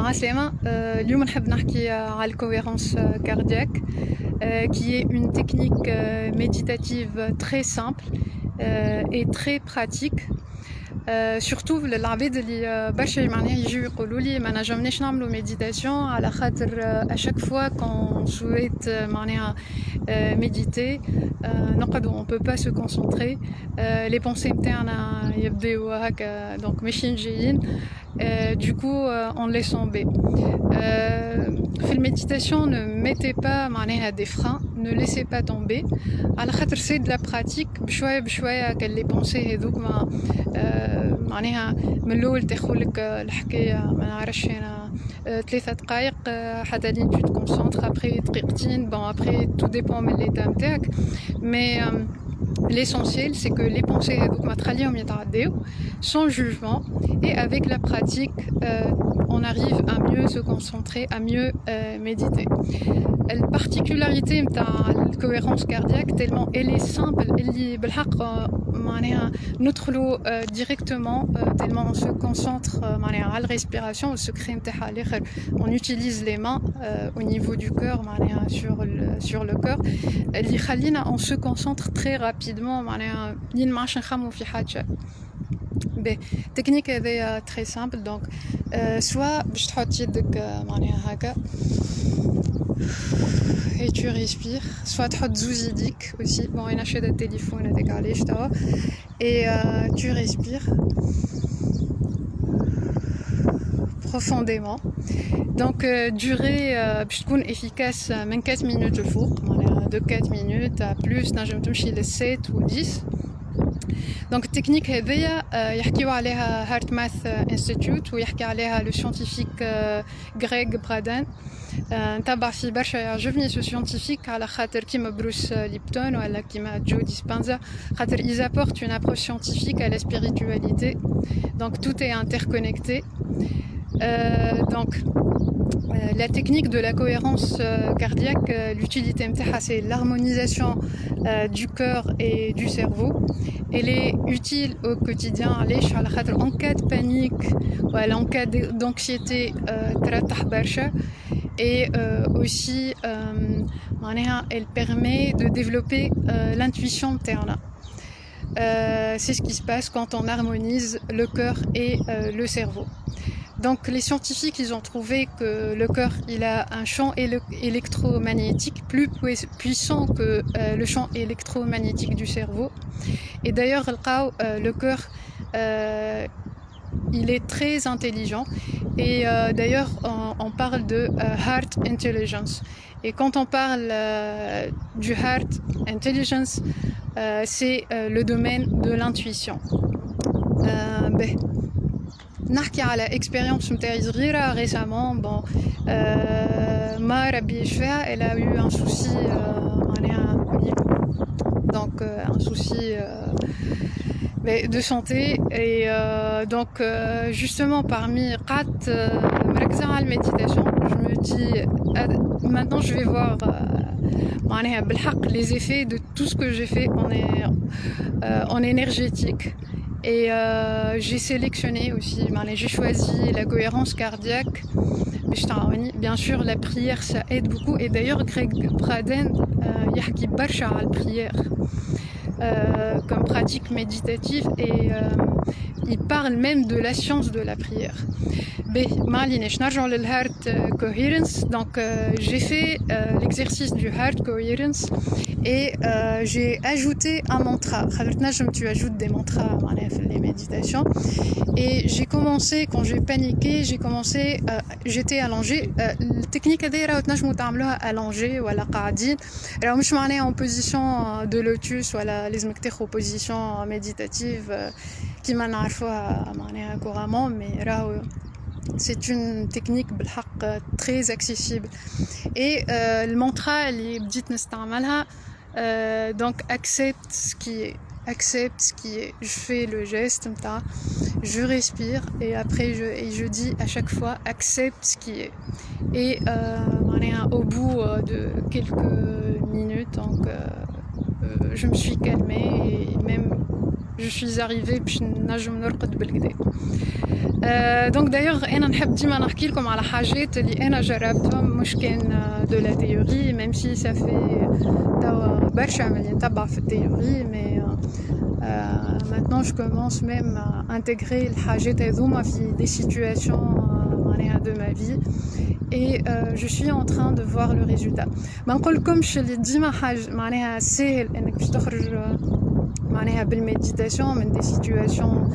عسلامة. اليوم نحب نحكي على الcohérence cardiaque qui est une technique méditative très simple et très pratique. surtout للعباد اللي برشا معناها يجيو يقولوا لي ما نجمناش نعملوا méditation على خاطر à chaque fois qu'on souhaite معناها méditer نقعدوا on peut pas se concentrer les pensées نتاعنا يبداو هكا donc ماشيين جايين du coup on laisse tomber. في الميديتاسيون ne mettez pas معناها des freins, ne laissez pas tomber على خاطر c'est de la pratique بشويه بشويه كان لي بونسي هذوك معناها من الاول تاخذلك الحكايه ما نعرفش انا 3 دقائق حتى لين tu te concentres après دقيقتين bon après tout dépend من l'état نتاعك mais l'essentiel c'est que les pensées هذوك ما تخليهم يتعداو sans jugement et avec la pratique on arrive à mieux se concentrer, à mieux méditer. La particularité de la cohérence cardiaque, tellement elle est simple, elle est notre lot directement, tellement on se concentre à la respiration, au secret, on utilise les mains au niveau du cœur, sur le cœur. On se concentre très rapidement, technique est très simple donc soit باش تحط يدك معناها هكا et tu respires soit تحط زوز يديك aussi bon انا شاده التليفون هذاك علاش توا et tu respires profondément donc durée باش تكون efficace من 4 minutes الفوق معناها de 4 minutes à plus نجم تمشي ل 7 ou 10. Donc technique هذيا يحكيو عليها Heart Math Institute ويحكي عليها le scientifique Greg Braden. نتبع في برشا يعجبني ce scientifique على خاطر كيما بروس ليبتون ولا كيما جو ديسبانزا خاطر ils apportent une approche scientifique à la spiritualité. Donc tout est interconnecté. Donc la technique de la cohérence cardiaque, l'utilité c'est l'harmonisation du cœur et du cerveau. Elle est utile au quotidien en cas de panique ou en cas d'anxiété et aussi elle permet de développer l'intuition interne. C'est ce qui se passe quand on harmonise le cœur et le cerveau. Donc les scientifiques ils ont trouvé que le cœur il a un champ électromagnétique plus puissant que le champ électromagnétique du cerveau. Et d'ailleurs le cœur il est très intelligent et d'ailleurs on parle de heart intelligence. Et quand on parle du heart intelligence c'est le domaine de l'intuition. نحكي على expérience نتاعي صغيرة récemment bon ما ربي يشفيها elle a eu un souci معناها donc un souci de santé et donc justement parmi قعدت مركزة على الميديتاسيون je me dis maintenant je vais voir معناها بالحق les effets de tout ce que j'ai fait en énergétique. Et j'ai sélectionné aussi, j'ai choisi la cohérence cardiaque. Bien sûr, la prière, ça aide beaucoup. Et d'ailleurs, Greg Braden, il parle de la prière comme pratique méditative et il parle même de la science de la prière. Heart coherence. Donc, j'ai fait l'exercice du heart coherence et j'ai ajouté un mantra. Tu ajoutes des mantras dans les méditations. Et j'ai commencé, quand j'ai paniqué, j'étais allongée. La technique est allongée ou allongée. Alors, je suis en position de lotus ou en position méditative qui m'en a couramment, mais c'est une technique très accessible. Et le mantra, donc accepte ce qui est. Je fais le geste, je respire et après je dis à chaque fois accepte ce qui est. Et au bout de quelques minutes, donc je me suis calmée et même je suis arrivée puis نجم نرقد بالكدا. دونك دايوغ انا نحب ديما نحكي لكم على حاجات اللي انا جربتهم مش كان دو لا تيوري ميم سي صافي توا برشا ملي نتبع في التيوري مي maintenant je commence même à intégrer الحاجات هذوما في des situations معناها de ma vie et je suis en train de voir le résultat. ما نقولكمش اللي ديما حاجه معناها ساهل انك باش تخرج معناها بالميديتاسيون من des situations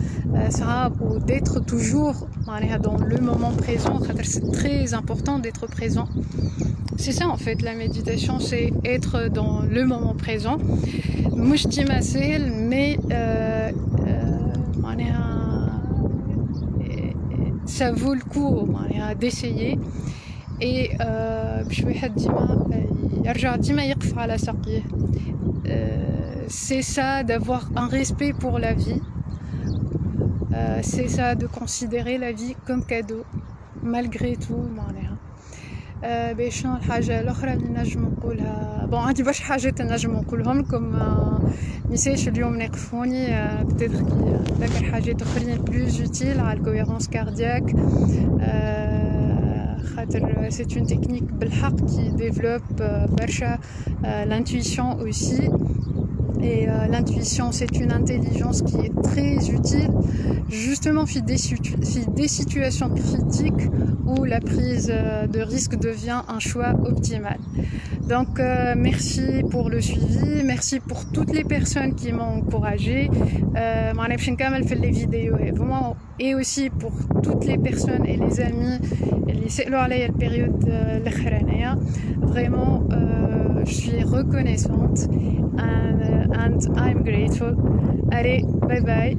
صعاب ou d'être toujours معناها dans le moment présent خاطر c'est très important d'être présent. C'est ça en fait la méditation, c'est être dans le moment présent. مش ديما ساهل mais معناها ça vaut le coup معناها d'essayer et باش واحد ديما يرجع ديما يقف على ساقيه. C'est ça d'avoir un respect pour la vie, c'est ça de considérer la vie comme cadeau malgré tout معناها. باش شنو الحاجه الاخرى اللي نجم نقولها بون عندي برشا حاجات نجم نقولهم لكم نسيش اليوم نقفوني بتاتر كي نذكر حاجات اخرين بلوز يوتيل على الكوهيرونس كاردياك خاطر c'est une technique بالحق qui développe برشا l'intuition aussi. Et l'intuition, c'est une intelligence qui est très utile, justement des situations critiques où la prise de risque devient un choix optimal. Donc merci pour le suivi, merci pour toutes les personnes qui m'ont encouragé. Les vidéos et aussi pour toutes les personnes et les amis اللي سألوا عليا البيريود الأخرانية. Vraiment, je suis reconnaissante and I'm grateful. Allez, bye bye.